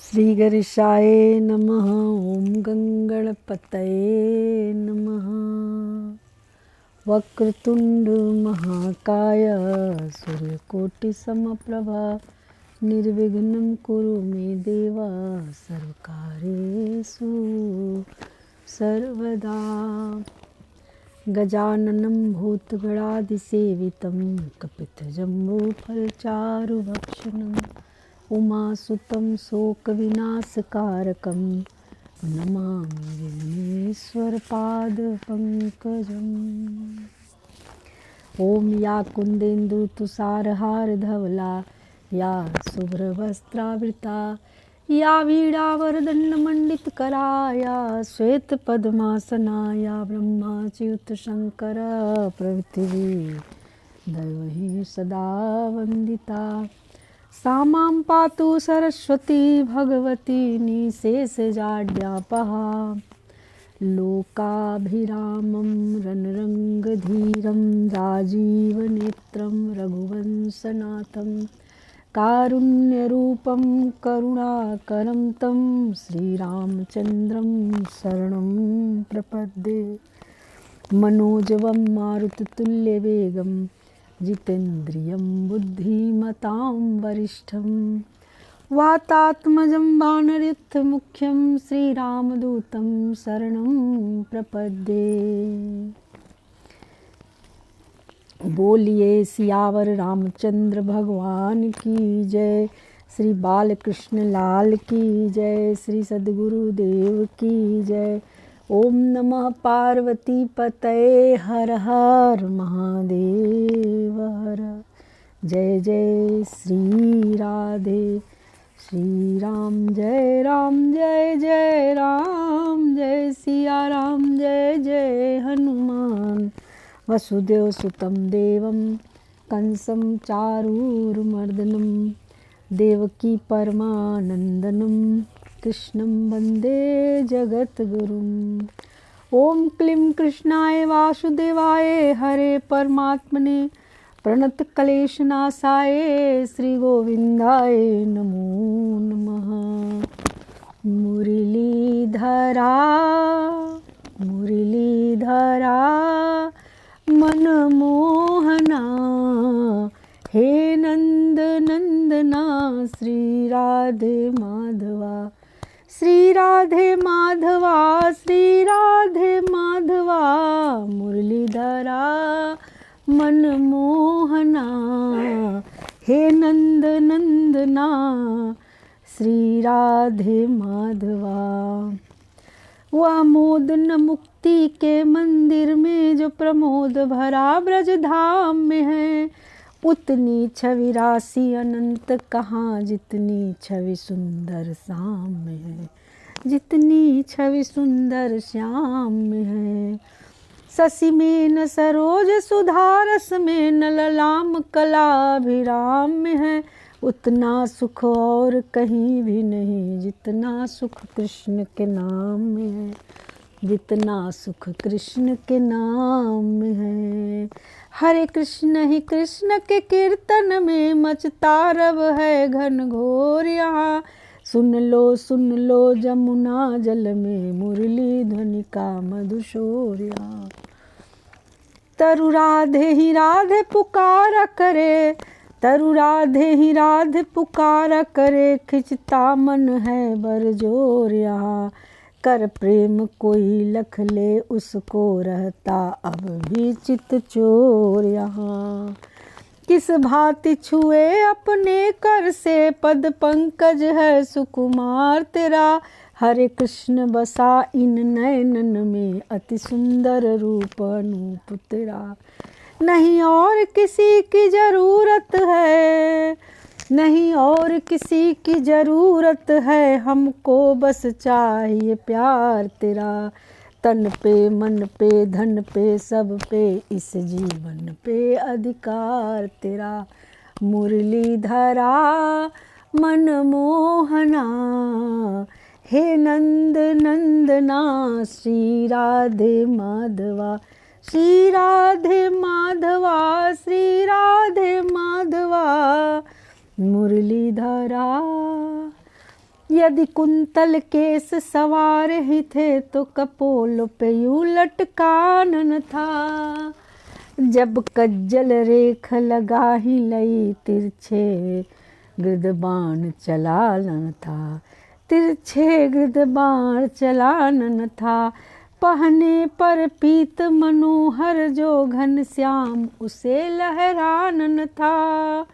श्री गणेशाय नमः। ओम गंगणपतये नमः। वक्रतुंड महाकाय सूर्यकोटि समप्रभा निर्विघ्नं कुरु मे देवा सर्वकार्येषु सर्वदा। गजाननं भूतगणाधिसेवितं कपितजम्बूफलचारुभक्षणम् उमासुतं शोकविनाशकारकं नमामि विघ्नेश्वरपादपङ्कजम्। ॐ या कुन्देन्दुतुषारहारधवला या शुभ्रवस्त्रावृता या वीणावरदण्डमण्डितकरा या श्वेतपद्मासना या ब्रह्माच्युतशङ्कर प्रभृतिः दैवैः सदा वन्दिता। सा मां पातु सरस्वती भगवती निशेषजाड्यापहा। लोकाभिरामं रणरङ्गधीरं राजीवनेत्रं रघुवंशनाथं कारुण्यरूपं करुणाकरं तं श्रीरामचन्द्रं शरणं प्रपद्ये। मनोजवं मारुततुल्यवेगं जितेन्द्रियं बुद्धिमतां वरिष्ठं वातात्मजं वानरयुथमुख्यं श्रीरामदूतं शरणं प्रपद्ये। बोलिए सियावर रामचंद्र भगवान की जय। श्री बालकृष्ण लाल की जय। श्री सद्गुरुदेव की जय। ओम नमः पार्वती पतये हर हर महादेव हर। जय जय श्री राधे श्री राम जय जय राम जय सिया राम जय जय हनुमान। वसुदेव सुतं देवं कंसं चारूरमर्दनं देवकी परमानंदनं कृष्णं वन्दे जगद्गुरुम्। ओम क्लीं कृष्णाय वासुदेवाय हरे परमात्मने प्रणतक्लेशनाशाय श्रीगोविन्दाय नमो नमः। मुरलीधरा मनमोहना हे नंद नंदना श्री राधे माधवा श्री राधे माधवा श्री राधे माधवा। मुरलीधरा मनमोहना हे नंद नंदना श्री राधे माधवा। वह मोद न मुक्ति के मंदिर में जो प्रमोद भरा ब्रज धाम में है, उतनी छवि राशि अनंत कहाँ जितनी छवि सुंदर श्याम में है, जितनी छवि सुंदर श्याम में है। शशि में न सरोज सुधारस में न ललाम कलाभिराम में है, उतना सुख और कहीं भी नहीं जितना सुख कृष्ण के नाम में है, जितना सुख कृष्ण के नाम में है। हरे कृष्ण ही कृष्ण के कीर्तन में मचता रव है घन घोर यहाँ। सुन लो जमुना जल में मुरली ध्वनि का मधुशोर यहाँ। तरु राधे ही राधे पुकारा करे, तरु राधे ही राधे पुकारा करे, खिंचता मन है बरजोर यहाँ। कर प्रेम कोई लख ले उसको रहता अब भी चित चोर यहाँ। किस भांति छुए अपने कर से पद पंकज है सुकुमार तेरा। हरे कृष्ण बसा इन नयनन में अति सुंदर रूप अनूप तेरा। नहीं और किसी की जरूरत है, नहीं और किसी की जरूरत है, हमको बस चाहिए प्यार तेरा। तन पे मन पे धन पे सब पे इस जीवन पे अधिकार तेरा। मुरलीधरा मनमोहना हे नंद नंदना श्री राधे माधवा श्री राधे माधवा श्री राधे माधवा। मुरलीधरा यदि कुंतल केस सवार ही थे तो कपोल पे यूं लटकानन था। जब कज्जल रेख लगा ही लई तिरछे गिरदबान चलानन था। तिरछे गिरदबान चलानन था। पहने पर पीत मनोहर जो घनश्याम उसे लहरानन था।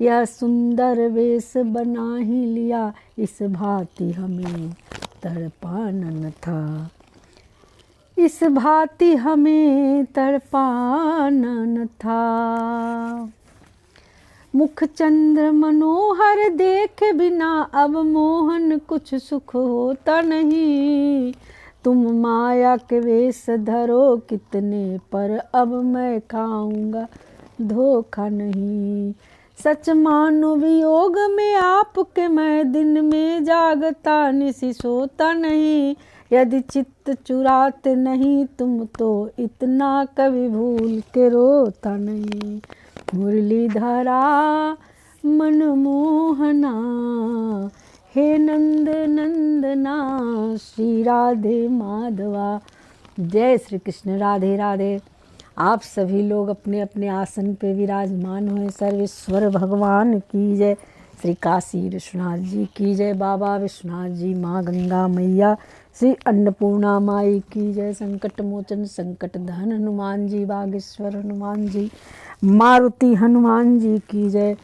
यह सुंदर वेश बना ही लिया इस भांति हमें तड़पानन था। इस भांति हमें तड़पानन था। मुख चंद्र मनोहर देख बिना अब मोहन कुछ सुख होता नहीं। तुम माया के वेश धरो कितने पर अब मैं खाऊंगा धोखा नहीं। सच मानो वियोग में आपके मैं दिन में जागता निसी सोता नहीं। यदि चित्त चुराते नहीं तुम तो इतना कभी भूल के रोता नहीं। मुरलीधरा मनमोहना हे नंद नंदना श्री राधे माधवा। जय श्री कृष्ण। राधे राधे। आप सभी लोग अपने अपने आसन पे विराजमान हुए। सर्वेश्वर भगवान की जय। श्री काशी विश्वनाथ जी की जय। बाबा विश्वनाथ जी, माँ गंगा मैया, श्री अन्नपूर्णा माई की जय। संकट मोचन संकट दहन हनुमान जी, बागेश्वर हनुमान जी, मारुति हनुमान जी की जय।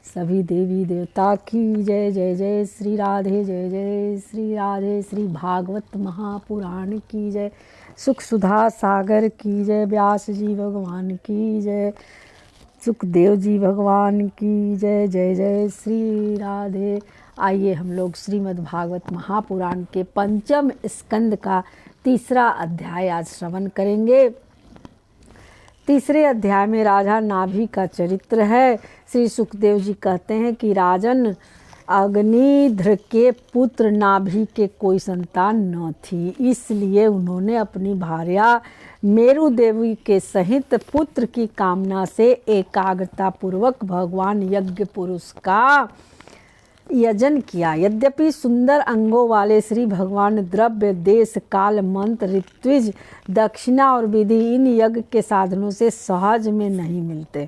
सभी देवी देवता की जय। जय जय श्री राधे, जय जय श्री राधे। श्री भागवत महापुराण की जय। सुख सुधा सागर की जय। व्यास जी भगवान की जय। सुखदेव जी भगवान की जय। जय जय श्री राधे। आइए हम लोग श्रीमद् भागवत महापुराण के पंचम स्कंद का तीसरा अध्याय आज श्रवण करेंगे। तीसरे अध्याय में राजा नाभि का चरित्र है। श्री सुखदेव जी कहते हैं कि राजन, अग्निध्र के पुत्र नाभि के कोई संतान न थी, इसलिए उन्होंने अपनी भार्या मेरु देवी के सहित पुत्र की कामना से एकाग्रता पूर्वक भगवान यज्ञ पुरुष का यजन किया। यद्यपि सुंदर अंगों वाले श्री भगवान द्रव्य, देश, काल, मंत्र, ऋत्विज, दक्षिणा और विधि इन यज्ञ के साधनों से सहज में नहीं मिलते,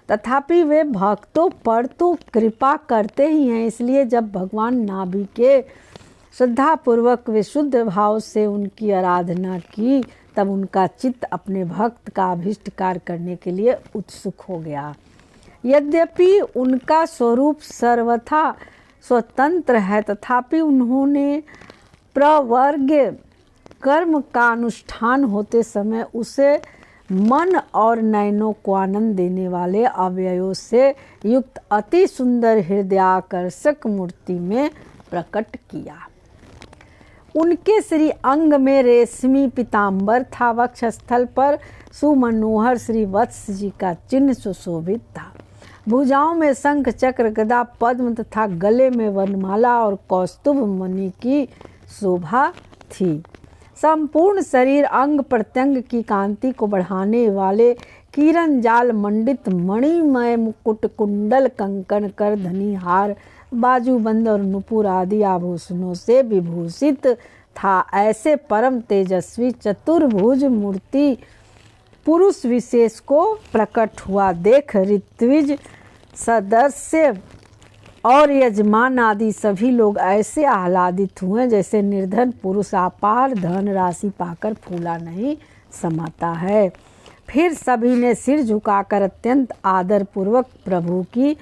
तथापि वे भक्तों पर तो कृपा करते ही हैं। इसलिए जब भगवान नाभि के श्रद्धापूर्वक विशुद्ध भाव से उनकी आराधना की, तब उनका चित्त अपने भक्त का अभीष्ट कार्य करने के लिए उत्सुक हो गया। यद्यपि उनका स्वरूप सर्वथा स्वतंत्र है, तथापि उन्होंने प्रवर्ग कर्म का अनुष्ठान होते समय उसे मन और नयनों को आनंद देने वाले अवयवों से युक्त अति सुंदर हृदयाकर्षक मूर्ति में प्रकट किया। उनके श्री अंग में रेशमी पीताम्बर था। वक्षस्थल पर सुमनोहर श्री वत्स जी का चिन्ह सुशोभित था। भुजाओं में शंख चक्र गदा पद्म तथा गले में वनमाला और कौस्तुभ मणि की शोभा थी। संपूर्ण शरीर अंग प्रत्यंग की कांति को बढ़ाने वाले किरण जाल मंडित मणिमय मुकुट, कुंडल, कंकण, करधनी, हार, बाजूबंद और नुपुर आदि आभूषणों से विभूषित था। ऐसे परम तेजस्वी चतुर्भुज मूर्ति पुरुष विशेष को प्रकट हुआ देख ऋत्विज, सदस्य और यजमान आदि सभी लोग ऐसे आह्लादित हुए जैसे निर्धन पुरुष अपार धन राशि पाकर फूला नहीं समाता है। फिर सभी ने सिर झुकाकर अत्यंत आदर पूर्वक प्रभु की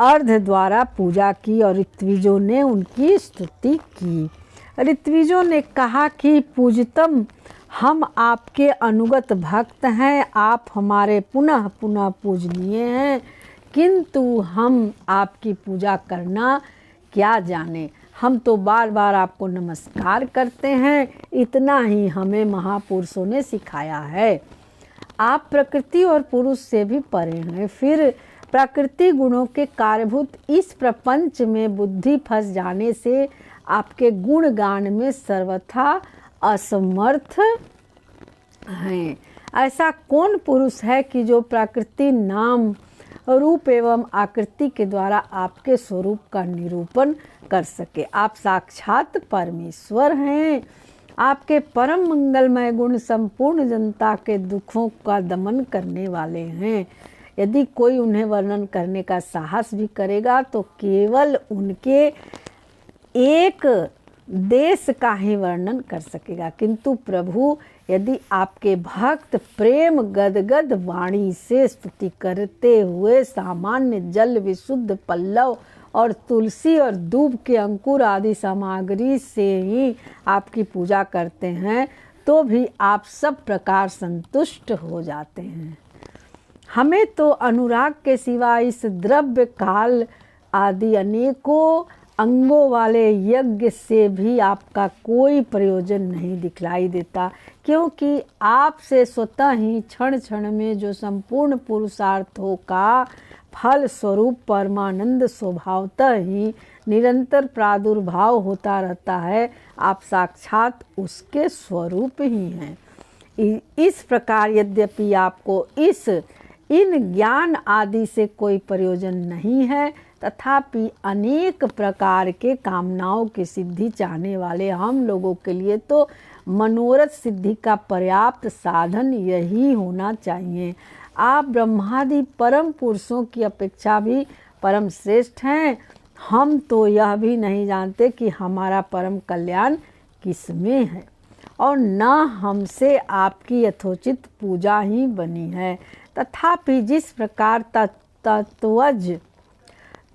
अर्ध द्वारा पूजा की और ऋत्विजों ने उनकी स्तुति की। ऋत्विजों ने कहा कि पूज्यतम, हम आपके अनुगत भक्त हैं, आप हमारे पुनः पुनः पूजनीय हैं, किंतु हम आपकी पूजा करना क्या जाने। हम तो बार बार आपको नमस्कार करते हैं, इतना ही हमें महापुरुषों ने सिखाया है। आप प्रकृति और पुरुष से भी परे हैं, फिर प्रकृति गुणों के कार्यभूत इस प्रपंच में बुद्धि फंस जाने से आपके गुण गान में सर्वथा असमर्थ हैं। ऐसा कौन पुरुष है कि जो प्रकृति नाम रूप एवं आकृति के द्वारा आपके स्वरूप का निरूपण कर सके। आप साक्षात परमेश्वर हैं। आपके परम मंगलमय गुण संपूर्ण जनता के दुखों का दमन करने वाले हैं। यदि कोई उन्हें वर्णन करने का साहस भी करेगा तो केवल उनके एक देश का ही वर्णन कर सकेगा। किंतु प्रभु, यदि आपके भक्त प्रेम गदगद वाणी से स्तुति करते हुए सामान्य जल, विशुद्ध पल्लव और तुलसी और दूब के अंकुर आदि सामग्री से ही आपकी पूजा करते हैं, तो भी आप सब प्रकार संतुष्ट हो जाते हैं। हमें तो अनुराग के सिवा इस द्रव्य काल आदि अनेकों अंगों वाले यज्ञ से भी आपका कोई प्रयोजन नहीं दिखलाई देता, क्योंकि आपसे स्वतः ही क्षण क्षण में जो संपूर्ण पुरुषार्थों का फल स्वरूप परमानंद स्वभावतः ही निरंतर प्रादुर्भाव होता रहता है। आप साक्षात उसके स्वरूप ही हैं। इस प्रकार यद्यपि आपको इन ज्ञान आदि से कोई प्रयोजन नहीं है, तथापि अनेक प्रकार के कामनाओं की सिद्धि चाहने वाले हम लोगों के लिए तो मनोरथ सिद्धि का पर्याप्त साधन यही होना चाहिए। आप ब्रह्मादि परम पुरुषों की अपेक्षा भी परम श्रेष्ठ हैं। हम तो यह भी नहीं जानते कि हमारा परम कल्याण किसमें है, और न हमसे आपकी यथोचित पूजा ही बनी है। तथापि जिस प्रकार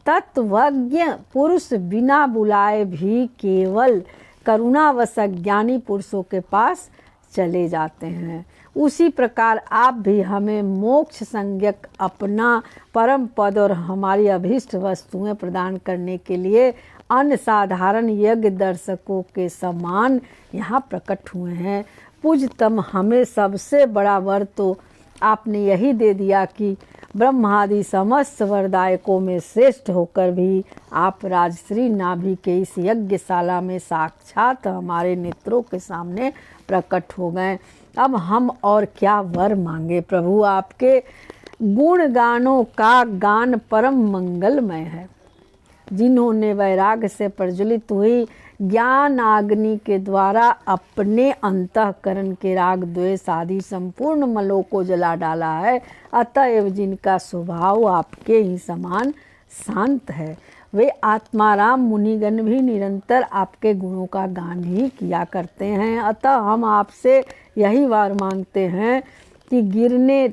तत्वज्ञ पुरुष बिना बुलाए भी केवल करुणावश ज्ञानी पुरुषों के पास चले जाते हैं, उसी प्रकार आप भी हमें मोक्ष संज्ञक अपना परम पद और हमारी अभीष्ट वस्तुएं प्रदान करने के लिए अन्य साधारण यज्ञ दर्शकों के समान यहाँ प्रकट हुए हैं। पूज्यतम, हमें सबसे बड़ा वर तो आपने यही दे दिया कि ब्रह्मादि समस्त वरदायकों में श्रेष्ठ होकर भी आप राजश्री नाभि के इस यज्ञशाला में साक्षात हमारे नेत्रों के सामने प्रकट हो गए। अब हम और क्या वर मांगे प्रभु। आपके गुण गानों का गान परम मंगलमय है। जिन्होंने वैराग्य से प्रज्वलित हुई ज्ञान अग्नि के द्वारा अपने अंतःकरण के राग द्वेष आदि संपूर्ण मलों को जला डाला है, अतएव जिनका स्वभाव आपके ही समान शांत है, वे आत्माराम मुनिगण भी निरंतर आपके गुणों का गान ही किया करते हैं। अतः हम आपसे यही वार मांगते हैं कि गिरने,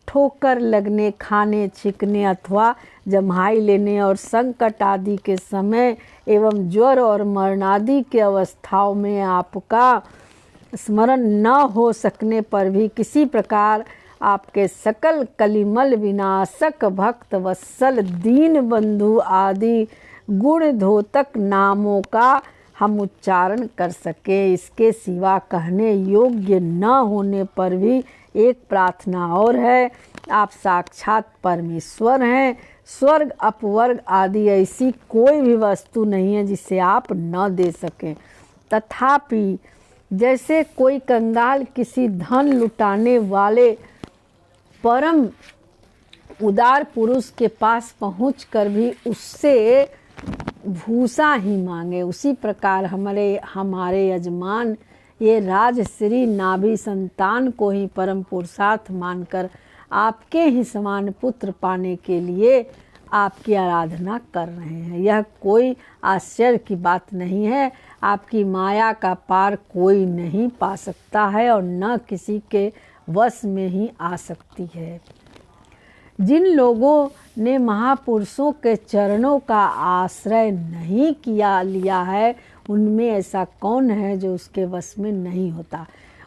ठोकर लगने, खाने, छिकने अथवा जम्हाई लेने और संकट आदि के समय एवं ज्वर और मरणादि के अवस्थाओं में आपका स्मरण न हो सकने पर भी किसी प्रकार आपके सकल कलिमल विनाशक भक्त वत्सल दीन बंधु आदि गुण धोतक नामों का हम उच्चारण कर सके। इसके सिवा कहने योग्य न होने पर भी एक प्रार्थना और है। आप साक्षात परमेश्वर हैं। स्वर्ग अपवर्ग आदि ऐसी कोई भी वस्तु नहीं है जिसे आप न दे सकें। तथापि जैसे कोई कंगाल किसी धन लुटाने वाले परम उदार पुरुष के पास पहुंचकर भी उससे भूसा ही मांगे, उसी प्रकार हमारे यजमान ये राजश्री नाभि संतान को ही परम पुरुषार्थ मानकर आपके ही समान पुत्र पाने के लिए आपकी आराधना कर रहे हैं। यह कोई आश्चर्य की बात नहीं है। आपकी माया का पार कोई नहीं पा सकता है और न किसी के वश में ही आ सकती है। जिन लोगों ने महापुरुषों के चरणों का आश्रय नहीं लिया है, उनमें ऐसा कौन है जो उसके वश में नहीं होता।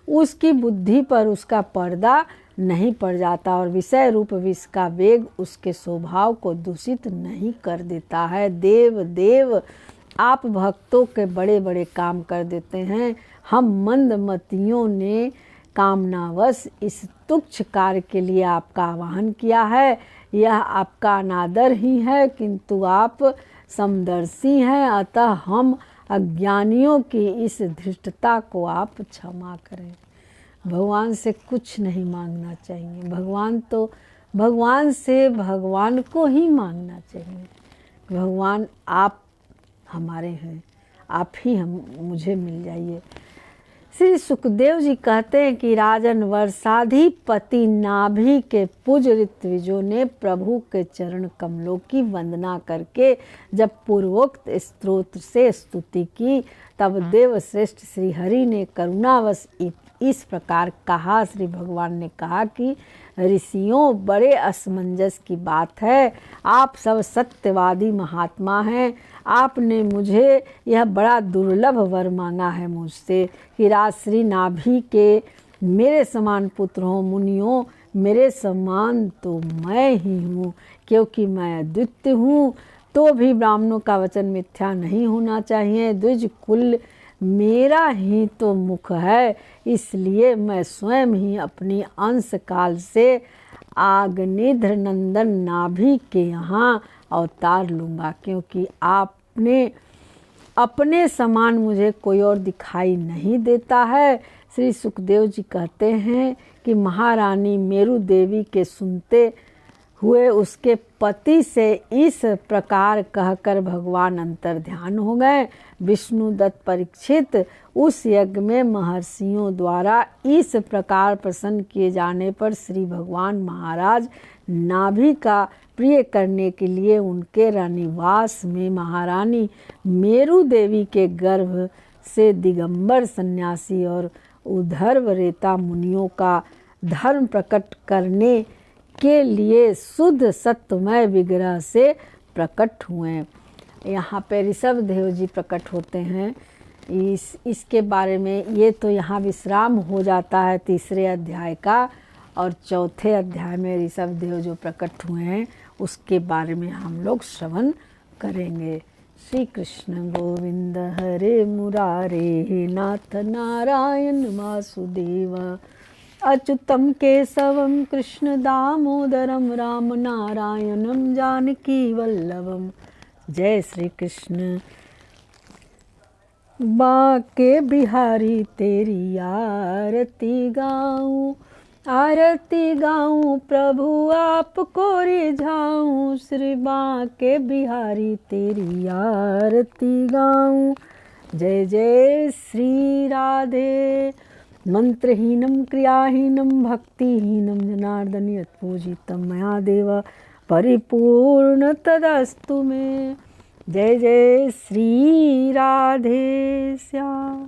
उसकी बुद्धि पर उसका पर्दा नहीं पड़ जाता और विषय रूप विष का वेग उसके स्वभाव को दूषित नहीं कर देता है। देव आप भक्तों के बड़े बड़े काम कर देते हैं। हम मंदमतियों ने कामनावश इस तुच्छ कार्य के लिए आपका आह्वान किया है। यह आपका अनादर ही है, किंतु आप समदर्शी हैं, अतः हम अज्ञानियों की इस धृष्टता को आप क्षमा करें। भगवान से कुछ नहीं मांगना चाहिए। भगवान तो भगवान से भगवान को ही मांगना चाहिए। भगवान आप हमारे हैं, आप ही हम मुझे मिल जाइए। श्री सुखदेव जी कहते हैं कि राजन वर्षाधिपति नाभि के पूज ऋत्विजों ने प्रभु के चरण कमलों की वंदना करके जब पूर्वोक्त स्तोत्र से स्तुति की, तब देवश्रेष्ठ श्री हरि ने करुणावश इस प्रकार कहा। श्री भगवान ने कहा कि ऋषियों, बड़े असमंजस की बात है, आप सब सत्यवादी महात्मा हैं। आपने मुझे यह बड़ा दुर्लभ वर मांगा है मुझसे कि राजश्री नाभि के मेरे समान पुत्र हों। मुनियों, मेरे समान तो मैं ही हूँ, क्योंकि मैं अद्वितीय हूँ। तो भी ब्राह्मणों का वचन मिथ्या नहीं होना चाहिए। द्विज कुल मेरा ही तो मुख है, इसलिए मैं स्वयं ही अपनी अंश काल से आग्नेध्र नंदन नाभि के यहाँ अवतार लूँगा, क्योंकि आपने अपने समान मुझे कोई और दिखाई नहीं देता है। श्री सुखदेव जी कहते हैं कि महारानी मेरु देवी के सुनते हुए उसके पति से इस प्रकार कहकर भगवान अंतर ध्यान हो गए। विष्णु दत्त परीक्षित उस यज्ञ में महर्षियों द्वारा इस प्रकार प्रसन्न किए जाने पर श्री भगवान महाराज नाभि का प्रिय करने के लिए उनके रनिवास में महारानी मेरु देवी के गर्भ से दिगंबर सन्यासी और उद्धर्वरेता मुनियों का धर्म प्रकट करने के लिए शुद्ध सत्यमय विग्रह से प्रकट हुए। यहाँ पे ऋषभ देव जी प्रकट होते हैं। इसके बारे में ये तो यहाँ विश्राम हो जाता है तीसरे अध्याय का, और चौथे अध्याय में ऋषभ देव जो प्रकट हुए हैं उसके बारे में हम लोग श्रवण करेंगे। श्री कृष्ण गोविंद हरे मुरारे नाथ नारायण वासुदेव अच्युतम केशवम कृष्ण दामोदरम राम नारायणम जानकी वल्लभम। जय श्री कृष्ण। बांके बिहारी तेरी आरती गाऊं, आरती गाऊं प्रभु आपको रिझाऊं। श्री बांके बिहारी तेरी आरती गाऊं। जय जय श्री राधे। मंत्रहीनम क्रियाहीनम भक्तिहीनम जनार्दन यत्पूजितं मया देव परिपूर्ण तदस्तु मे। जय जय श्री राधे श्याम।